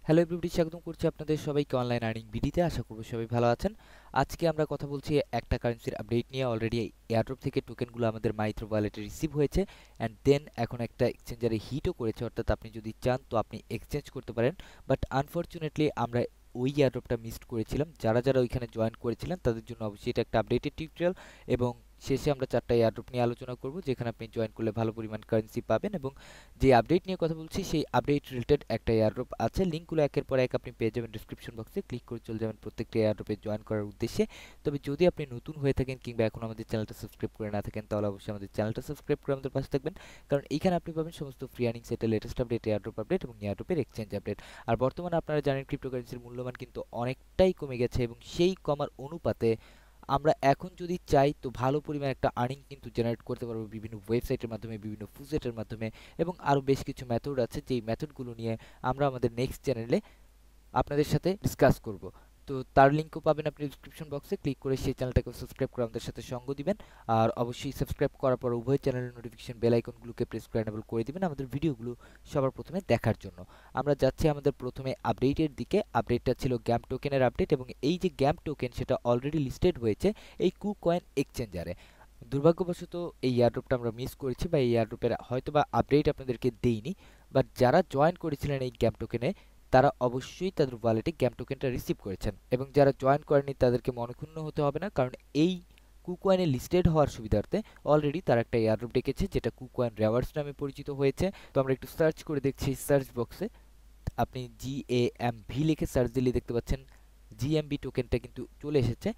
Hello everybody, স্বাগতম করছি আপনাদের সবাইকে অনলাইন আর্নিং ভিডিওতে। আশা করব সবাই ভালো আছেন। আজকে আমরা কথা বলছি একটা কারেন্সির আপডেট নিয়ে। অলরেডি এয়ারড্রপ থেকে টোকেনগুলো আমাদের মাইত্র ওয়ালেটে রিসিভ হয়েছে অ্যান্ড দেন এখন একটা এক্সচেঞ্জারে হিটও করেছে, অর্থাৎ আপনি যদি চান তো আপনি এক্সচেঞ্জ করতে পারেন। বাট আনফরচুনেটলি আমরা ওই এয়ারড্রপটা মিসড করেছিলাম। যারা যারা ওইখানে জয়েন করেছিলেন তাদের জন্য অবশ্যই এটা একটা আপডেটেড টিউটোরিয়াল, এবং শেষে আমরা 4টা এয়ারড্রপ নিয়ে আলোচনা করব যেখানে আপনি জয়েন করলে ভালো পরিমাণ কারেন্সি পাবেন। এবং যে আপডেট নিয়ে কথা বলছি সেই আপডেট রিলেটেড একটা এয়ারড্রপ আছে, লিঙ্কগুলো একের পর এক আপনি পেয়ে যাবেন ডিসক্রিপশন বক্সে। ক্লিক করে চলে যাবেন প্রত্যেকটা এয়ারড্রপে জয়েন করার উদ্দেশ্যে। তবে যদি আপনি নতুন হয়ে থাকেন কিংবা এখন আমাদের চ্যানেলটা সাবস্ক্রাইব করে না থাকেন তাহলে অবশ্যই আমাদের চ্যানেলটা সাবস্ক্রাইব করে আমাদের পাশে থাকবেন, কারণ এইখানে আপনি পাবেন সমস্ত ফ্রি আর্নিং সেটের লেটেস্ট আপডেট, এয়ারড্রপ আপডেট এবং এয়ারড্রপের এক্সচেঞ্জ আপডেট। আর বর্তমানে আপনারা জানেন ক্রিপ্টোকারেন্সির মূল্যমান কিন্তু অনেকটাই কমে গেছে, এবং সেই কমার অনুপাতে আমরা এখন যদি চাই তো ভালো পরিমাণ একটা আর্নিং কিন্তু জেনারেট করতে পারবো বিভিন্ন ওয়েবসাইটের মাধ্যমে, বিভিন্ন ফুজেটের মাধ্যমে, এবং আরও বেশ কিছু মেথড আছে যেই মেথডগুলো নিয়ে আমরা আমাদের নেক্সট চ্যানেলে আপনাদের সাথে ডিসকাস করব। তো তার লিঙ্কও পাবেন আপনি ডিসক্রিপশন বক্সে। ক্লিক করে সেই চ্যানেলটাকে সাবস্ক্রাইব করে আমাদের সাথে সঙ্গ দিবেন। আর অবশ্যই সাবস্ক্রাইব করার পর উভয় চ্যানেলের নোটিফিকেশন বেল আইকনগুলোকে প্রেস করে এনেবল করে দিবেন আমাদের ভিডিওগুলো সবার প্রথমে দেখার জন্য। আমরা যাচ্ছি আমাদের প্রথমে আপডেটের দিকে। আপডেটটা ছিল গ্যাম টোকেনের আপডেট, এবং এই যে গ্যাম টোকেন সেটা অলরেডি লিস্টেড হয়েছে এই কুকয়েন এক্সচেঞ্জারে। দুর্ভাগ্যবশত এই এয়ারড্রপটা আমরা মিস করেছি, বা এই এয়ারড্রপের হয়তোবা আপডেট আপনাদেরকে দেইনি। বাট যারা জয়েন করেছিলেন এই গ্যাম টোকেনে তারা অবশ্যই তাদের ওয়ালেটে গ্যাম টোকেনটা রিসিভ করেছেন, এবং যারা জয়েন করেনি তাদেরকে মনক্ষুণ্ণ হতে হবে না, কারণ এই কুকয়েনে লিস্টেড হওয়ার সুবিধার্থে অলরেডি তারা একটা এয়ারড্রপ ডেকেছে যেটা কুকয়েন রেওয়ার্ডস নামে পরিচিত হয়েছে। তো আমরা একটু সার্চ করে দেখছি। সার্চ বক্সে আপনি GAMV লিখে সার্চ দিলে দেখতে পাচ্ছেন জিএমবি টোকেনটা কিন্তু চলে এসেছে।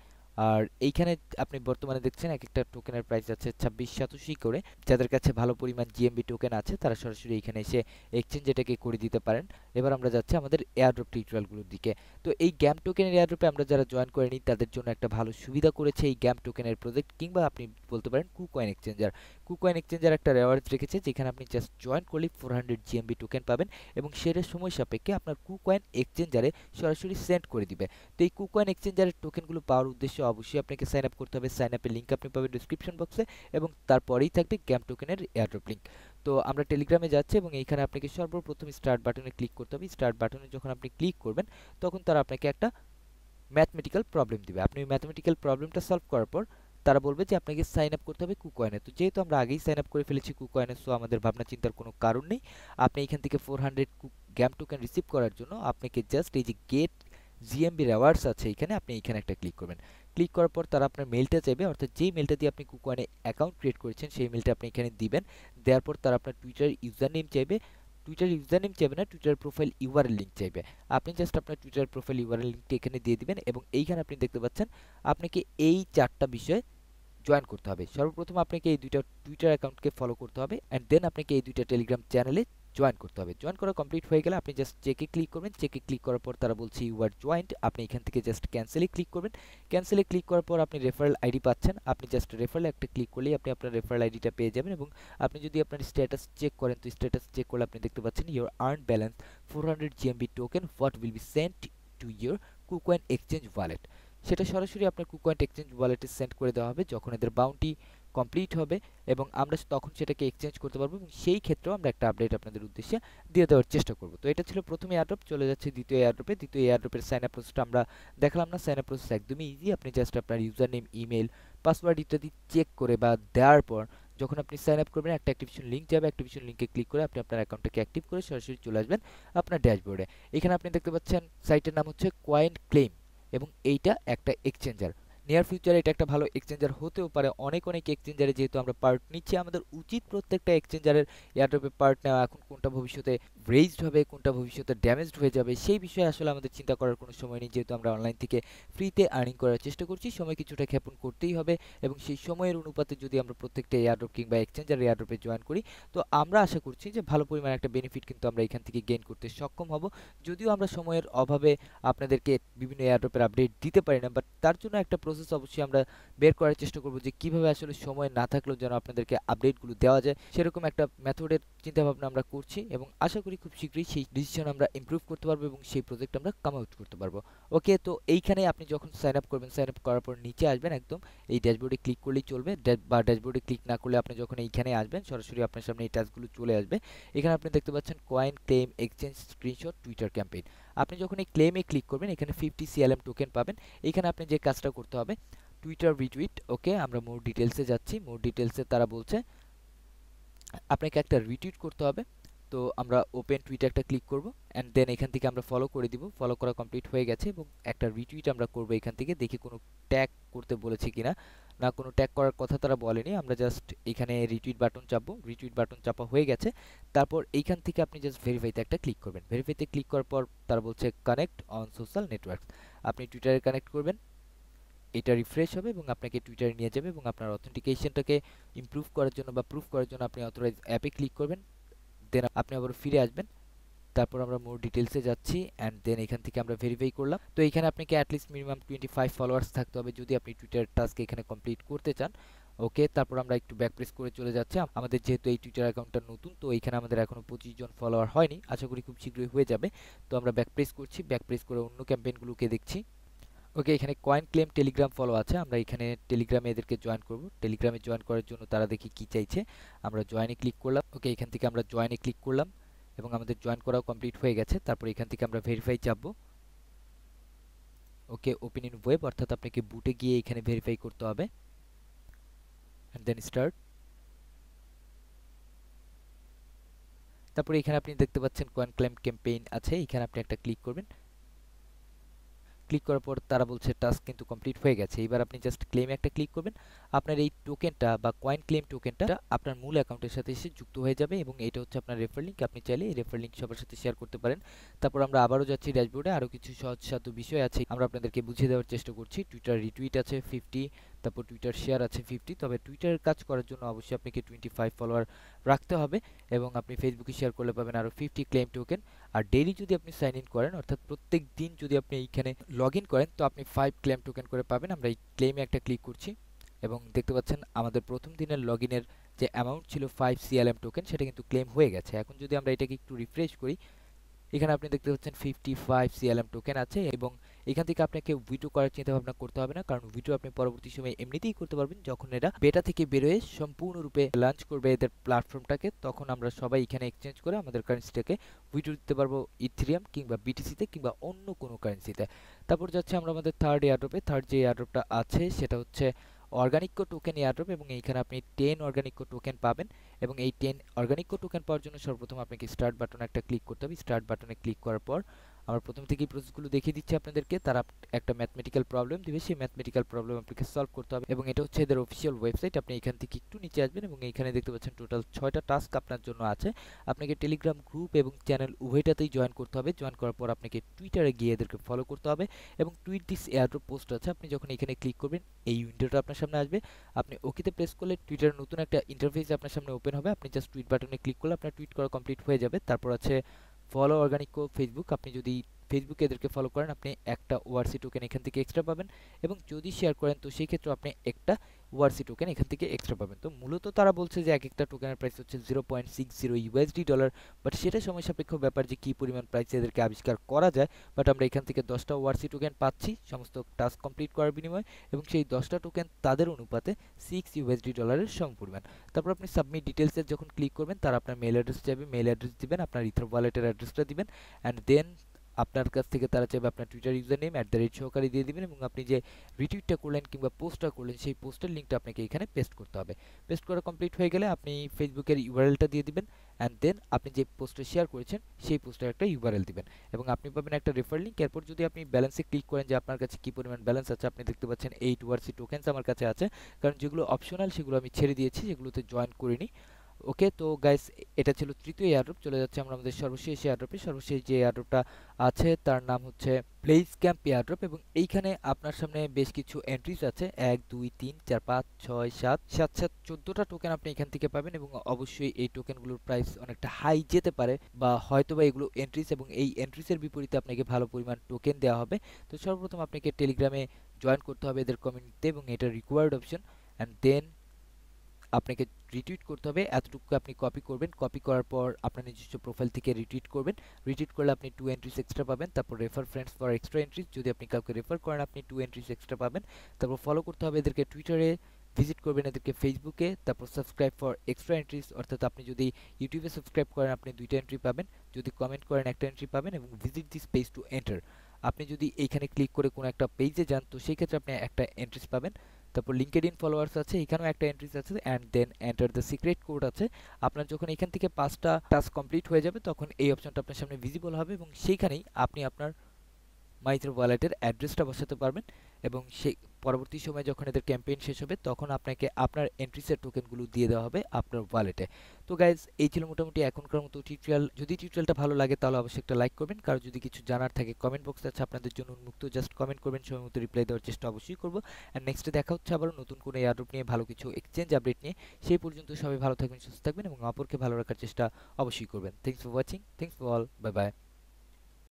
আর এইখানে আপনি বর্তমানে দেখছেন এক একটা টোকেনের প্রাইস আছে 2687 করে। যাদের কাছে ভালো পরিমাণ জিএমবি টোকেন আছে তারা সরাসরি এখানে এসে এক্সচেঞ্জ এটাকে করে দিতে পারেন। এবার আমরা যাচ্ছি আমাদের এয়ারড্রপ টিউটোরিয়ালগুলোর দিকে। তো এই গ্যাম টোকেনের এয়ারড্রপে আমরা যারা জয়েন করেনি তাদের জন্য একটা ভালো সুবিধা করেছে এই গ্যাম টোকেনের প্রজেক্ট, কিংবা আপনি বলতে পারেন কুকয়েন এক্সচেঞ্জার। কুকয়েন এক্সচেঞ্জার একটা রেওয়ার্ডস রেখেছে যেখানে আপনি জাস্ট জয়েন করলে 400 জিএমবি টোকেন পাবেন, এবং সেটা সময় সাপেক্ষে আপনার কুকয়েন এক্সচেঞ্জারে সরাসরি সেন্ড করে দিবে। তো এই কুকয়েন এক্সচেঞ্জারের টোকেনগুলো পাওয়ার উদ্দেশ্যে অবশ্যই আপনাকে সাইন আপ করতে হবে। সাইন আপের লিঙ্ক আপনি পাবেন ডিসক্রিপশন বক্সে, এবং তারপরেই থাকবে গ্যাম টোকেনের এয়ারড্রপ লিঙ্ক। তো আমরা টেলিগ্রামে যাচ্ছি, এবং এইখানে আপনাকে সর্বপ্রথম স্টার্ট বাটনে ক্লিক করতে হবে। স্টার্ট বাটনে যখন আপনি ক্লিক করবেন তখন তারা আপনাকে একটা ম্যাথমেটিক্যাল প্রবলেম দিবে। আপনি ওই ম্যাথমেটিক্যাল প্রবলেমটা সলভ করার পর তারা বলবে যে আপনাকে সাইন আপ করতে হবে কুকয়েনে। তো যেহেতু আমরা আগেই সাইন আপ করে ফেলেছি কুকয়েনে, সো আমাদের ভাবনা চিন্তার কোনো কারণ নেই। আপনি এখান থেকে 400 গ্যাম টোকেন রিসিভ করার জন্য আপনাকে জাস্ট এই যে গেট জিএমবি রেওয়ার্ডস আছে এখানে, আপনি এখানে একটা ক্লিক করবেন। ক্লিক করার পর তারা আপনার মেলটা চাইবে, অর্থাৎ যেই মেলটা দিয়ে আপনি কুকয়েনে অ্যাকাউন্ট ক্রিয়েট করেছেন সেই মেলটা আপনি এখানে দিবেন। দেওয়ার পর তারা আপনার টুইটার ইউজার নেম চাইবে। টুইটার ইউজার নেম চাইবে না, টুইটার প্রোফাইল ইউআরএল লিঙ্ক চাইবে। আপনি জাস্ট আপনার টুইটার প্রোফাইল ইউআরএল লিঙ্কটি এখানে দিয়ে দিবেন, এবং এইখানে আপনি দেখতে পাচ্ছেন আপনাকে এই 4টা বিষয়ে জয়েন করতে হবে। সর্বপ্রথম আপনাকে এই দুইটা টুইটার অ্যাকাউন্টকে ফলো করতে হবে, অ্যান্ড দেন আপনাকে এই দুইটা টেলিগ্রাম চ্যানেলে জয়েন করতে হবে। জয়েন করা কমপ্লিট হয়ে গেলে আপনি জাস্ট চেকে ক্লিক করবেন। চেকে ক্লিক করার পর তারা বলছে ইউ আর জয়েন্ট। আপনি এখান থেকে জাস্ট ক্যান্সেলে ক্লিক করবেন। ক্যান্সেলে ক্লিক করার পর আপনি রেফারেল আইডি পাচ্ছেন। আপনি জাস্ট রেফারেল একটা ক্লিক করলেই আপনি আপনার রেফারেল আইডিটা পেয়ে যাবেন, এবং আপনি যদি আপনার স্ট্যাটাস চেক করেন তো স্ট্যাটাস চেক করলে আপনি দেখতে পাচ্ছেন your earn balance 400 GMB token what will be sent to your KuCoin exchange wallet. সেটা সরাসরি আপনার কুকয়েন এক্সচেঞ্জ ওয়ালেটে সেন্ড করে দেওয়া হবে যখন এদের বাউন্টি কমপ্লিট হবে, এবং আমরা তখন সেটাকে এক্সচেঞ্জ করতে পারবো, এবং সেই ক্ষেত্রেও আমরা একটা আপডেট আপনাদের উদ্দেশ্যে দিয়ে দেওয়ার চেষ্টা করব। তো এটা ছিল প্রথম এয়ারড্রপ। চলে যাচ্ছে দ্বিতীয় এয়ারড্রপে। দ্বিতীয় এয়ারড্রপের সাইন আপ প্রসেসটা আমরা দেখালাম না। সাইন আপ প্রসেস একদমই ইজি। আপনি জাস্ট আপনার ইউজার নেম, ইমেল, পাসওয়ার্ড ইত্যাদি চেক করে বা দেওয়ার পর যখন আপনি সাইন আপ করবেন একটা অ্যাক্টিভেশন লিঙ্ক যাবে। অ্যাক্টিভেশন লিঙ্কে ক্লিক করে আপনি আপনার অ্যাকাউন্টটাকে অ্যাক্টিভ করে সরাসরি চলে আসবেন আপনার ড্যাশবোর্ডে। এখানে আপনি দেখতে পাচ্ছেন সাইটের নাম হচ্ছে কয়েন ক্লেম, এবং এইটা একটা এক্সচেঞ্জার। নিয়ার ফিউচারে এটা একটা ভালো এক্সচেঞ্জার হতেও পারে। অনেক অনেক এক্সচেঞ্জারে যেহেতু আমরা পার্ট নিচ্ছি, আমাদের উচিত প্রত্যেকটা এক্সচেঞ্জারের এয়ারড্রপে পার্ট নেওয়া। এখন কোনটা ভবিষ্যতে রেজড হবে, কোনটা ভবিষ্যতে ড্যামেজড হয়ে যাবে সেই বিষয়ে আসলে আমাদের চিন্তা করার কোনো সময় নেই, যেহেতু আমরা অনলাইন থেকে ফ্রিতে আর্নিং করার চেষ্টা করছি। সময় কিছুটা ক্ষেপণ করতেই হবে, এবং সেই সময়ের অনুপাতে যদি আমরা প্রত্যেকটা এয়ারড্রপ কিংবা এক্সচেঞ্জার এয়ারড্রপে জয়েন করি তো আমরা আশা করছি যে ভালো পরিমাণ একটা বেনিফিট কিন্তু আমরা এখান থেকে গেইন করতে সক্ষম হব। যদিও আমরা সময়ের অভাবে আপনাদেরকে বিভিন্ন এয়ারড্রপের আপডেট দিতে পারি না, বাট তার জন্য একটা প্রসেস প্রসেস অবশ্যই আমরা বের করার চেষ্টা করব যে কিভাবে আসলে সময় না থাকলেও যেন আপনাদেরকে আপডেটগুলো দেওয়া যায়, সেরকম একটা মেথডের চিন্তাভাবনা আমরা করছি এবং আশা করি খুব শীঘ্রই সেই ডিসিশন আমরা ইমপ্রুভ করতে পারবো এবং সেই প্রজেক্ট আমরা কাম আউট করতে পারবো। ওকে, তো এইখানে আপনি যখন সাইন আপ করবেন, সাইন আপ করার পর নিচে আসবেন, একদম এই ড্যাশবোর্ডে ক্লিক করলেই চলবে, বা ড্যাশবোর্ডে ক্লিক না করলে আপনি যখন এইখানে আসবেন সরাসরি আপনার সামনে এই টাস্কগুলো চলে আসবে। এখানে আপনি দেখতে পাচ্ছেন coin, claim, exchange, screenshot, Twitter campaign. আপনি যখন এই ক্লেমে ক্লিক করবেন এখানে 50 সিএলএম টোকেন পাবেন। এখানে আপনি যে কাজটা করতে হবে, টুইটার রিটুইট। ওকে, আমরা মোর ডিটেলসে যাচ্ছি। মোর ডিটেলসে তারা বলছে আপনাকে একটা রিটুইট করতে হবে। তো আমরা ওপেন টুইটে একটা ক্লিক করব অ্যান্ড দেন এখান থেকে আমরা ফলো করে দিব। ফলো করা কমপ্লিট হয়ে গেছে এবং একটা রিটুইট আমরা করব এখান থেকে, দেখি কোনো ট্যাগ করতে বলেছে কিনা। না, কোনো ট্যাগ করার কথা তারা বলেনি। আমরা জাস্ট এখানে রিটুইট বাটন চাপবো। রিটুইট বাটন চাপা হয়ে গেছে। তারপর এইখান থেকে আপনি জাস্ট ভেরিফাইতে একটা ক্লিক করবেন। ভেরিফাইতে ক্লিক করার পর তারা বলছে কানেক্ট অন সোশ্যাল নেটওয়ার্কস। আপনি টুইটারে কানেক্ট করবেন, এটা রিফ্রেশ হবে এবং আপনাকে টুইটারে নিয়ে যাবে এবং আপনার অথেন্টিকেশনটাকে ইমপ্রুভ করার জন্য বা প্রুফ করার জন্য আপনি অথরাইজ অ্যাপে ক্লিক করবেন। দেন আপনি আবার ফিরে আসবেন। তারপর আমরা মোর ডিটেলসে যাচ্ছি অ্যান্ড দেন এখান থেকে আমরা ভেরিফাই করলাম। তো এখানে আপনাকে অ্যাটলিস্ট মিনিমাম 25 ফলোয়ার্স থাকতে হবে যদি আপনি টুইটার টাস্ক এখানে কমপ্লিট করতে চান। ওকে, তারপর আমরা একটু ব্যাক প্রেস করে চলে যাচ্ছি। আমাদের যেহেতু এই টুইটার অ্যাকাউন্টটা নতুন, তো এখানে আমাদের এখনো 25 জন ফলোয়ার হয়নি, আশা করি খুব শীঘ্রই হয়ে যাবে। তো আমরা ব্যাক প্রেস করছি, ব্যাক প্রেস করে অন্য ক্যাম্পেইনগুলোকে দেখছি। ওকে, এখানে কয়েন, ক্লেম, টেলিগ্রাম ফলো আছে। আমরা এখানে টেলিগ্রামে এদেরকে জয়েন করব। টেলিগ্রামে জয়েন করার জন্য তারা দেখি কি চাইছে। আমরা জয়েনে ক্লিক করলাম। ওকে, এখান থেকে আমরা জয়েনে ক্লিক করলাম এবং আমাদের জয়েন করাও কমপ্লিট হয়ে গেছে। তারপর এখান থেকে আমরা ভেরিফাই চাপবো। ওকে, ওপেন ইন ওয়েব, অর্থাৎ আপনাকে বুটে গিয়ে এখানে ভেরিফাই করতে হবে এন্ড দেন স্টার্ট। তারপরে এখানে আপনি দেখতে পাচ্ছেন কয়েন ক্লেম ক্যাম্পেইন আছে, এখানে আপনি একটা ক্লিক করবেন। ক্লিক করার পর তারা বলছে টাস্ক কিন্তু কমপ্লিট হয়ে গেছে। এবার আপনি জাস্ট ক্লেমে একটা ক্লিক করবেন। আপনার এই টোকেনটা বা কয়েন ক্লেম টোকেনটা আপনার মূল অ্যাকাউন্টের সাথে এসে যুক্ত হয়ে যাবে এবং এটা হচ্ছে আপনার রেফার লিঙ্ক। আপনি চাইলে এই রেফার লিঙ্ক সবার সাথে শেয়ার করতে পারেন। তারপর আমরা আবারও যাচ্ছি ড্যাশবোর্ডে, আরও কিছু সহজসাধ্য বিষয় আছে আমরা আপনাদেরকে বুঝিয়ে দেওয়ার চেষ্টা করছি। টুইটার রিটুইট আছে 50, তারপর টুইটার শেয়ার আছে 50। তবে টুইটারের কাজ করার জন্য অবশ্যই আপনাকে 25 ফলোয়ার রাখতে হবে এবং আপনি ফেসবুকে শেয়ার করলে পাবেন আরও 50 ক্লেম টোকেন। আর ডেইলি যদি আপনি সাইন ইন করেন, অর্থাৎ প্রত্যেক দিন যদি আপনি এইখানে লগ ইন করেন, তো আপনি 5 ক্লেম টোকেন করে পাবেন। আমরা এই ক্লেমে একটা ক্লিক করছি এবং দেখতে পাচ্ছেন আমাদের প্রথম দিনের লগ ইনের যে অ্যামাউন্ট ছিল 5 সিএলএম টোকেন, সেটা কিন্তু ক্লেম হয়ে গেছে। এখন যদি আমরা এটাকে একটু রিফ্রেশ করি, এখানে আপনি দেখতে পাচ্ছেন 55 সিএলএম টোকেন আছে এবং এখান থেকে আপনাকে উইথড্র করার চিন্তা ভাবনা করতে হবে না, কারণ উইথড্র আপনি পরবর্তী সময়ে এমনিতেই করতে পারবেন। যখন এরা বেটা থেকে বেরোয় সম্পূর্ণরূপে লঞ্চ করবে এদের প্ল্যাটফর্মটাকে, তখন আমরা সবাই এখানে এক্সচেঞ্জ করে আমাদের কারেন্সিটাকে উইথড্র দিতে পারবো ইথেরিয়াম কিংবা বিটিসিতে কিংবা অন্য কোনো কারেন্সিতে। তারপর যাচ্ছে আমরা আমাদের থার্ড এয়ারড্রপে। থার্ড যে এয়ারড্রপটা আছে সেটা হচ্ছে অর্গানিক টোকেন এয়ারড্রপ এবং এইখানে আপনি 10 অর্গানিক টোকেন পাবেন এবং এই 10 অর্গানিক টোকেন পাওয়ার জন্য সর্বপ্রথম আপনাকে স্টার্ট বাটনে একটা ক্লিক করতে হবে। স্টার্ট বাটনে ক্লিক করার পর আমরা প্রথম থেকেই প্রসেসগুলো দেখিয়ে দিচ্ছি আপনাদেরকে। তারা একটা ম্যাথমেটিক্যাল প্রবলেম দিবে, সেই ম্যাথমেটিক্যাল প্রবলেম আপনাকে সলভ করতে হবে এবং এটা হচ্ছে এদের অফিসিয়াল ওয়েবসাইট। আপনি এখান থেকে একটু নিচে আসবেন এবং এইখানে দেখতে পাচ্ছেন টোটাল 6টা টাস্ক আপনার জন্য আছে। আপনাকে টেলিগ্রাম গ্রুপ এবং চ্যানেল উভয়টাতেই জয়েন করতে হবে। জয়েন করার পর আপনাকে টুইটারে গিয়ে এদেরকে ফলো করতে হবে এবং টুইট দিস এয়ারড্রপ পোস্ট আছে, আপনি যখন এখানে ক্লিক করবেন এই উইন্ডোটা আপনার সামনে আসবে। আপনি ওকেতে প্রেস করলে টুইটারের নতুন একটা ইন্টারফেস আপনার সামনে ওপেন হবে। আপনি জাস্ট টুইট বাটনে ক্লিক করলে আপনার টুইট করা কমপ্লিট হয়ে যাবে। তারপর আছে ফলো অর্গানিক ফেসবুক। আপনি যদি ফেসবুকে এদেরকে ফলো করেন, আপনি একটা ওআরসি টোকেন এখান থেকে এক্সট্রা পাবেন এবং যদি শেয়ার করেন তো সেই ক্ষেত্রে আপনি একটা ওআরসি টোকেন এখান থেকে এক্সট্রা পাবেন। তো মূলত তারা বলছে যে এক একটা টোকেনের প্রাইস হচ্ছে 0.60 ইউএসডি ডলার, বাট সেটা সময় সাপেক্ষ ব্যাপার যে কী পরিমাণ প্রাইসে এদেরকে আবিষ্কার করা যায়। বাট আমরা এখান থেকে 10টা ওআরসি টোকেন পাচ্ছি সমস্ত টাস্ক কমপ্লিট করার বিনিময়ে এবং সেই 10টা টোকেন তাদের অনুপাতে 6 ইউএসডি ডলারের সমপরিমাণ। তারপর আপনি সাবমিট ডিটেলসে যখন ক্লিক করবেন, তারা আপনার মেল অ্যাড্রেস চাইবে, মেল অ্যাড্রেস দিবেন, আপনার ইথর ওয়ালেটের অ্যাড্রেসটা দিবেন অ্যান্ড দেন আপনার কাছ থেকে তারা চাইবে আপনার টুইটার ইউজার নেম সহকারে দিয়ে দিবেন এবং আপনি যে রিটুইটটা করলেন কিংবা পোস্টটা করলেন সেই পোস্টের লিঙ্কটা আপনাকে এখানে পেস্ট করতে হবে। পেস্ট করা কমপ্লিট হয়ে গেলে আপনি ফেসবুকের ইউআরএলটা দিয়ে দিবেন অ্যান্ড দেন আপনি যে পোস্টে শেয়ার করেছেন সেই পোস্টের একটা ইউআরএল দিবেন এবং আপনি পাবেন একটা রেফার লিঙ্ক। এরপর যদি আপনি ব্যালেন্সে ক্লিক করেন যে আপনার কাছে কী পরিমাণ ব্যালেন্স আছে, আপনি দেখতে পাচ্ছেন 8 ওআরসি টোকেন্স আমার কাছে আছে, কারণ যেগুলো অপশনাল সেগুলো আমি ছেড়ে দিয়েছি, যেগুলোতে জয়েন করিনি। ওকে, তো গাইস এটা ছিল তৃতীয় এয়ারড্রপ। চলে যাচ্ছে আমরা আমাদের সর্বশেষ এয়ারড্রপে। সর্বশেষ যে এয়ারড্রপটা আছে তার নাম হচ্ছে প্লেস ক্যাম্প এয়ারড্রপ, এবং এইখানে আপনার সামনে বেশ কিছু এন্ট্রিজ আছে, 1 2 3 4 5 6 7 7 7 14টা টোকেন আপনি এখান থেকে পাবেন, এবং অবশ্যই এই টোকেনগুলোর প্রাইস অনেকটা হাই যেতে পারে, বা হয়তোবা এগুলো এন্ট্রিজ, এবং এই এন্ট্রিজের বিপরীতে আপনাকে ভালো পরিমাণ টোকেন দেওয়া হবে। তো সর্বপ্রথম আপনাকে টেলিগ্রামে জয়েন করতে হবে এদের কমিউনিটিতে, এবং এটা রিকোয়ার্ড অপশন। অ্যান্ড দেন আপনাকে রিটুইট করতে হবে, এতটুকু আপনি কপি করবেন, কপি করার পর আপনার নিজস্ব প্রোফাইল থেকে রিটুইট করবেন। রিটুইট করলে আপনি 2 এন্ট্রিজ এক্সট্রা পাবেন। তারপর refer friends for extra entries, যদি আপনি কাউকে রেফার করেন আপনি 2 এন্ট্রিজ এক্সট্রা পাবেন। তারপর ফলো করতে হবে এদেরকে টুইটারে, ভিজিট করবেন এদেরকে ফেসবুকে, তারপর সাবস্ক্রাইব ফর এক্সট্রা এন্ট্রিজ, অর্থাৎ আপনি যদি ইউটিউবে সাবস্ক্রাইব করেন আপনি 2টা এন্ট্রি পাবেন, যদি কমেন্ট করেন একটা এন্ট্রি পাবেন, এবং visit this page to enter, আপনি যদি এইখানে ক্লিক করে কোনো একটা পেজে যান তো সেই ক্ষেত্রে আপনি একটা এন্ট্রিজ পাবেন। তারপর লিঙ্কডইন ফলোয়ার্স আছে, এখানেও একটা এন্ট্রিজ আছে, and then enter the secret code আছে। আপনার যখন এখান থেকে 5টা টাস্ক কমপ্লিট হয়ে যাবে তখন এই অপশনটা আপনার সামনে ভিজিবল হবে, এবং সেইখানেই আপনি আপনার মাইথ্রো ওয়ালেটের অ্যাড্রেসটা বসাতে পারবেন, এবং সেই পরবর্তী সময়ে যখন এদের ক্যাম্পেইন শেষ হবে তখন আপনাকে আপনার এন্ট্রিসের টোকেনগুলো দিয়ে দেওয়া হবে আপনার ওয়ালেটে। তো গাইজ এই ছিল মোটামুটি এখনকার মতো টিউটোরিয়াল। যদি টিউটোরিয়ালটা ভালো লাগে তাহলে অবশ্যই একটা লাইক করবেন, কারো যদি কিছু জানার থাকে কমেন্ট বক্স আছে আপনাদের জন্য উন্মুক্ত, জাস্ট কমেন্ট করবেন, সময় মতো রিপ্লাই দেওয়ার চেষ্টা অবশ্যই করবো। অ্যান্ড নেক্সটে দেখা হচ্ছে আবার নতুন কোনো এয়ারড্রপ নিয়ে, ভালো কিছু এক্সচেঞ্জ আপডেট নিয়ে। সেই পর্যন্ত সবাই ভালো থাকবেন, সুস্থ থাকবেন, এবং অপরকে ভালো রাখার চেষ্টা অবশ্যই করবেন। Thanks for watching, thanks for all, bye bye.